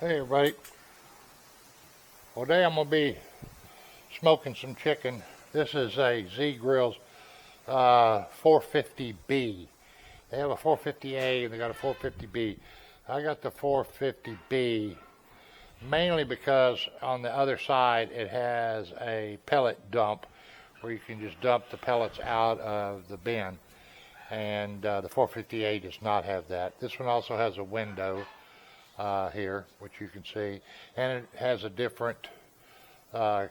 Hey everybody, well today I'm going to be smoking some chicken. This is a Z Grill's 450B. They have a 450A and they got a 450B. I got the 450B mainly because on the other side it has a pellet dump where you can just dump the pellets out of the bin, and the 450A does not have that. This one also has a window here, which you can see, and it has a different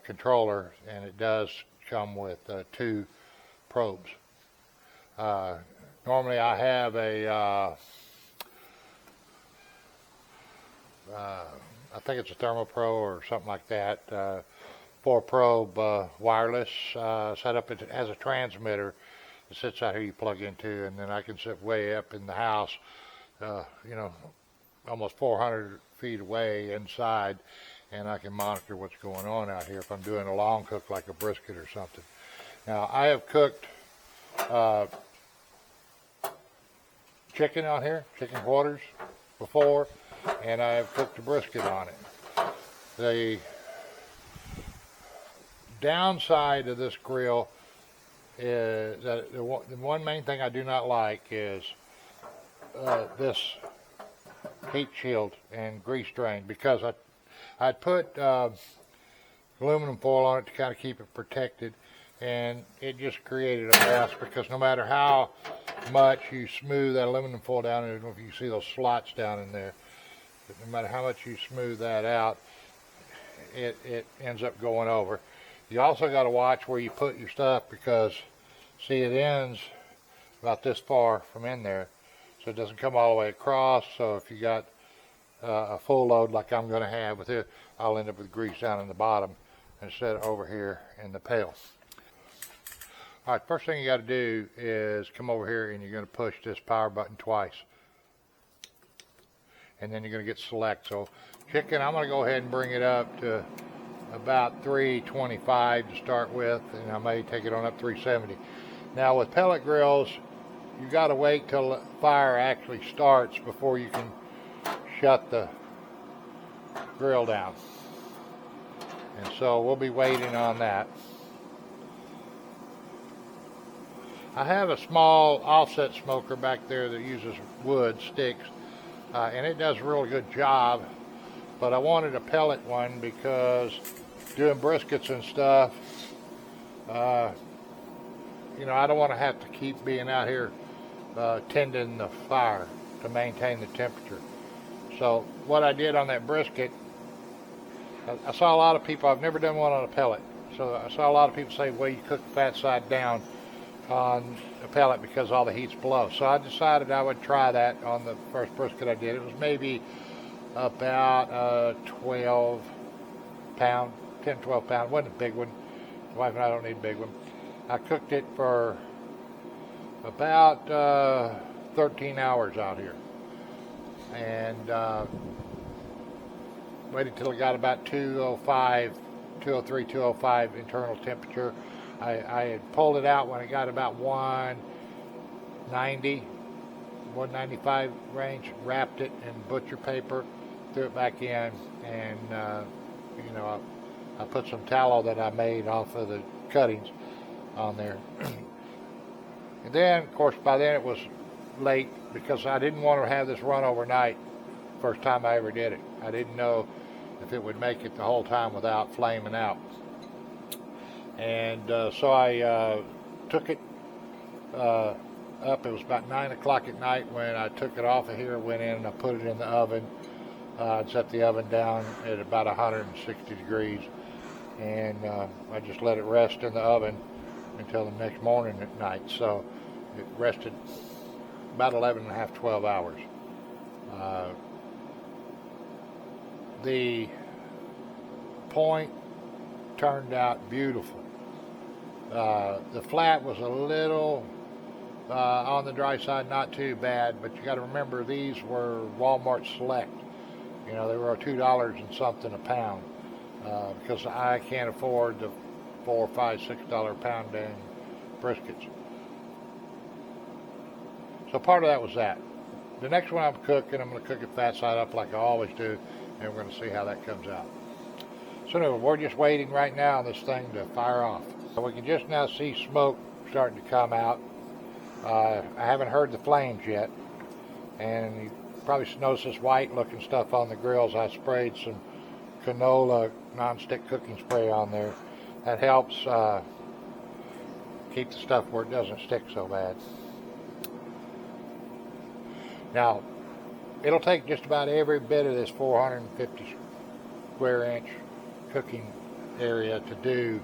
controller, and it does come with two probes. Normally I have a I think it's a ThermoPro or something like that, 4-probe wireless setup. It has a transmitter that sits out here you plug into, and then I can sit way up in the house, almost 400 feet away inside, and I can monitor what's going on out here if I'm doing a long cook like a brisket or something. Now I have cooked chicken on here, chicken quarters before, and I have cooked a brisket on it. The downside of this grill is that the one main thing I do not like is this heat shield and grease drain, because I'd put aluminum foil on it to kind of keep it protected, and it just created a mess, because no matter how much you smooth that aluminum foil down, I don't know if you see those slots down in there, but no matter how much you smooth that out, it ends up going over. You also got to watch where you put your stuff, because see, it ends about this far from in there, so it doesn't come all the way across. So if you got a full load like I'm going to have with it, I'll end up with grease down in the bottom instead of over here in the pail. All right, first thing you got to do is come over here, and you're going to push this power button twice, and then you're going to get select. So chicken, I'm going to go ahead and bring it up to about 325 to start with, and I may take it on up 370. Now with pellet grills, you got to wait till the fire actually starts before you can shut the grill down, and so we'll be waiting on that. I have a small offset smoker back there that uses wood sticks, and it does a real good job, but I wanted a pellet one because doing briskets and stuff, I don't want to have to keep being out here tending the fire to maintain the temperature. So what I did on that brisket, I saw a lot of people, I've never done one on a pellet, so I saw a lot of people say, well, you cook the fat side down on a pellet because all the heat's below. So I decided I would try that on the first brisket I did. It was maybe about 12 pound, 10, 12 pound, wasn't a big one. My wife and I don't need a big one. I cooked it for about 13 hours out here, and waited till it got about 205, 203, 205 internal temperature. I had pulled it out when it got about 190, 195 range, wrapped it in butcher paper, threw it back in, and I put some tallow that I made off of the cuttings on there. And then, of course, by then it was late, because I didn't want to have this run overnight. First time I ever did it, I didn't know if it would make it the whole time without flaming out. And so I took it up. It was about 9 o'clock at night when I took it off of here, went in and I put it in the oven. I'd set the oven down at about 160 degrees, and I just let it rest in the oven until the next morning at night. So it rested about 11 and a half, 12 hours. The point turned out beautiful. The flat was a little on the dry side, not too bad, but you got to remember these were Walmart Select. They were $2 and something a pound, because I can't afford the $4, $5, $6 a pound dang briskets. So part of that was that. The next one I'm cooking, I'm going to cook it fat side up like I always do, and we're going to see how that comes out. So anyway, we're just waiting right now on this thing to fire off. We can just now see smoke starting to come out. I haven't heard the flames yet, and you probably notice this white looking stuff on the grills. I sprayed some canola non-stick cooking spray on there. That helps keep the stuff where it doesn't stick so bad. Now, it'll take just about every bit of this 450 square inch cooking area to do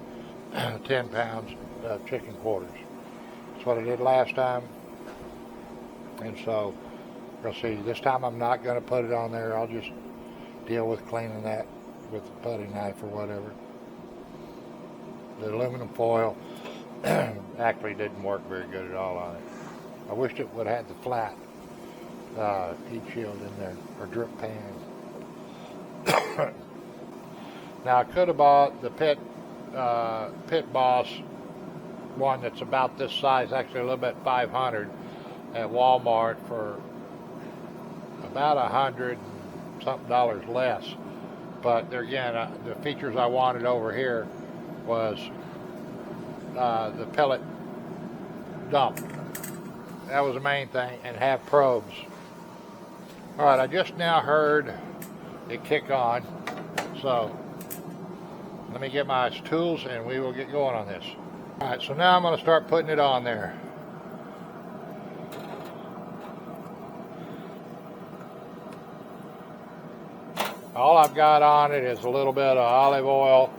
10 pounds of chicken quarters. That's what I did last time. And so, you'll see, this time I'm not going to put it on there. I'll just deal with cleaning that with a putty knife or whatever. The aluminum foil actually didn't work very good at all on it. I wished it would have had the flat heat shield in there, or drip pan. Now I could have bought the Pit Boss one that's about this size, actually a little bit 500 at Walmart for about $100 and something less. But there again, the features I wanted over here was the pellet dump. That was the main thing, and have probes. All right, I just now heard it kick on, so let me get my tools and we will get going on this. All right, so now I'm going to start putting it on there. All I've got on it is a little bit of olive oil,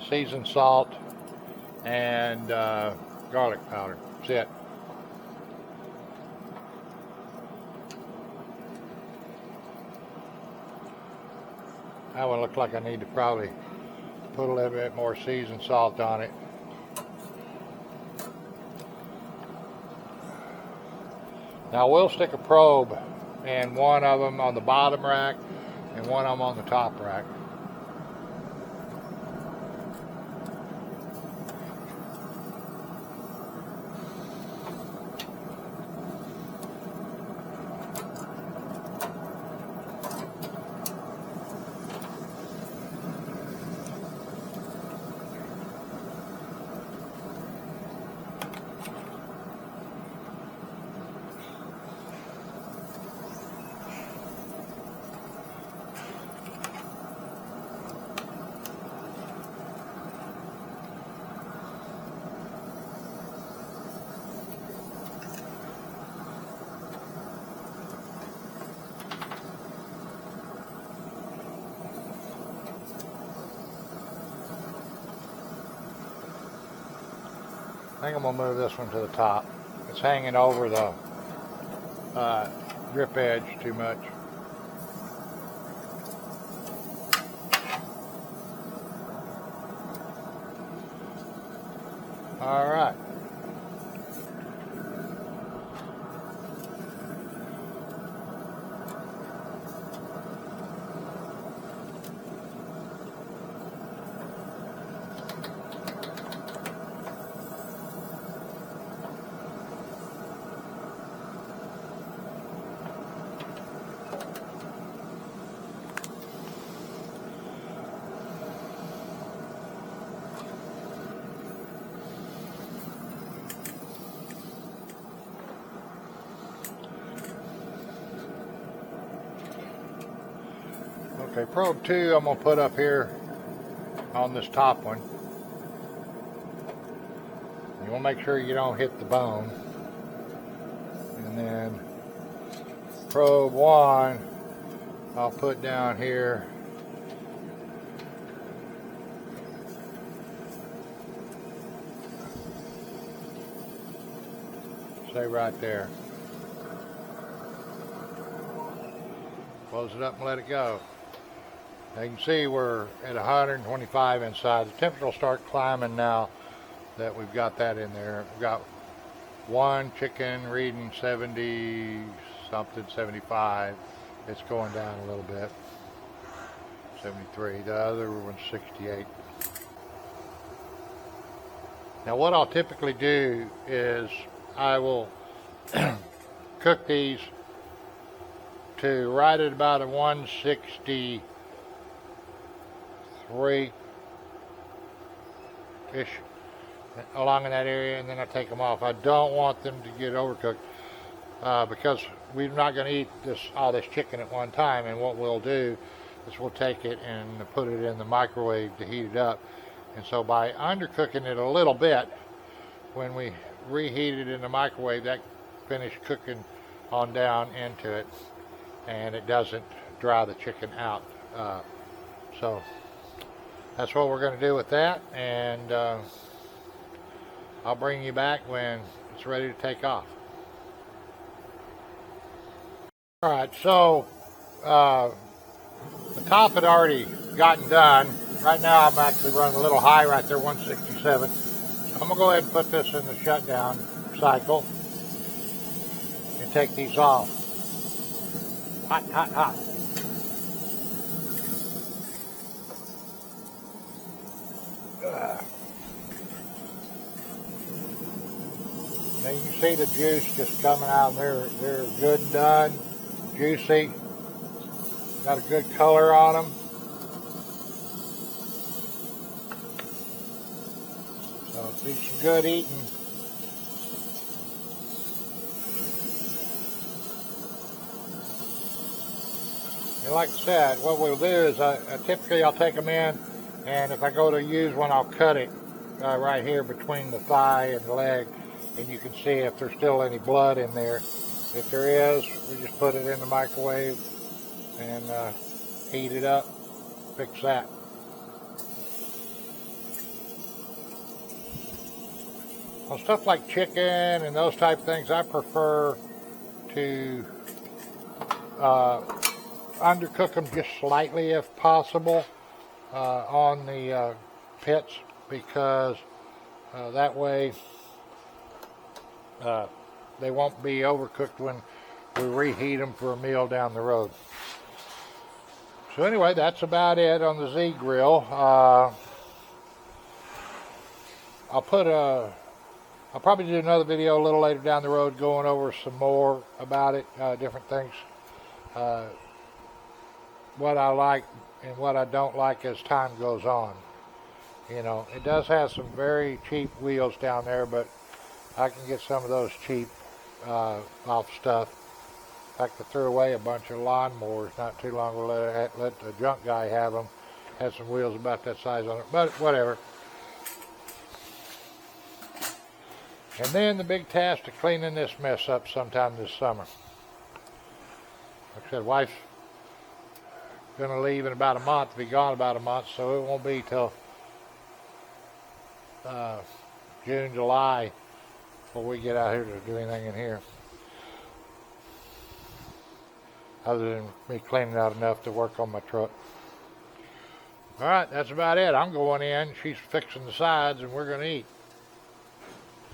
seasoned salt, and garlic powder. That's it. That one looks like I need to probably put a little bit more seasoned salt on it. Now we'll stick a probe in one of them on the bottom rack and one of them on the top rack. I think I'm going to move this one to the top. It's hanging over the drip edge too much. All right. Okay, probe 2 I'm going to put up here on this top one. You want to make sure you don't hit the bone. And then probe 1 I'll put down here. Say right there. Close it up and let it go. Now you can see we're at 125 inside. The temperature will start climbing now that we've got that in there. We've got one chicken reading 70 something, 75. It's going down a little bit. 73. The other one's 68. Now what I'll typically do is I will cook these to right at about a 163-ish along in that area, and then I take them off. I don't want them to get overcooked because we're not going to eat all this chicken at one time, and what we'll do is we'll take it and put it in the microwave to heat it up. And so by undercooking it a little bit, when we reheat it in the microwave, that finished cooking on down into it, and it doesn't dry the chicken out. So that's what we're going to do with that, and I'll bring you back when it's ready to take off. Alright, so the top had already gotten done. Right now I'm actually running a little high right there, 167. I'm going to go ahead and put this in the shutdown cycle and take these off. Hot, hot, hot. Now you can see the juice just coming out, and they're good and done, juicy, got a good color on them. So it'll be some good eating. And like I said, what we'll do is typically I'll take them in, and if I go to use one, I'll cut it right here between the thigh and the leg, and you can see if there's still any blood in there. If there is, we just put it in the microwave and heat it up, fix that. On stuff like chicken and those type of things, I prefer to undercook them just slightly if possible on the pits, because that way they won't be overcooked when we reheat them for a meal down the road. So anyway, that's about it on the Z grill. I'll probably do another video a little later down the road going over some more about it, different things, what I like and what I don't like as time goes on. You know, it does have some very cheap wheels down there, but I can get some of those cheap off stuff. In fact, I threw away a bunch of lawnmowers not too long ago. Let the junk guy have them. Had some wheels about that size on it, but whatever. And then the big task of cleaning this mess up sometime this summer. Like I said, wife's going to leave in about a month, be gone about a month, so it won't be till June, July before we get out here to do anything in here. Other than me cleaning out enough to work on my truck. Alright, that's about it. I'm going in, she's fixing the sides, and we're going to eat.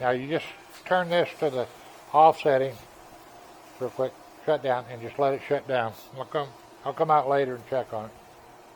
Now you just turn this to the off setting real quick, shut down, and just let it shut down. I'll come out later and check on it.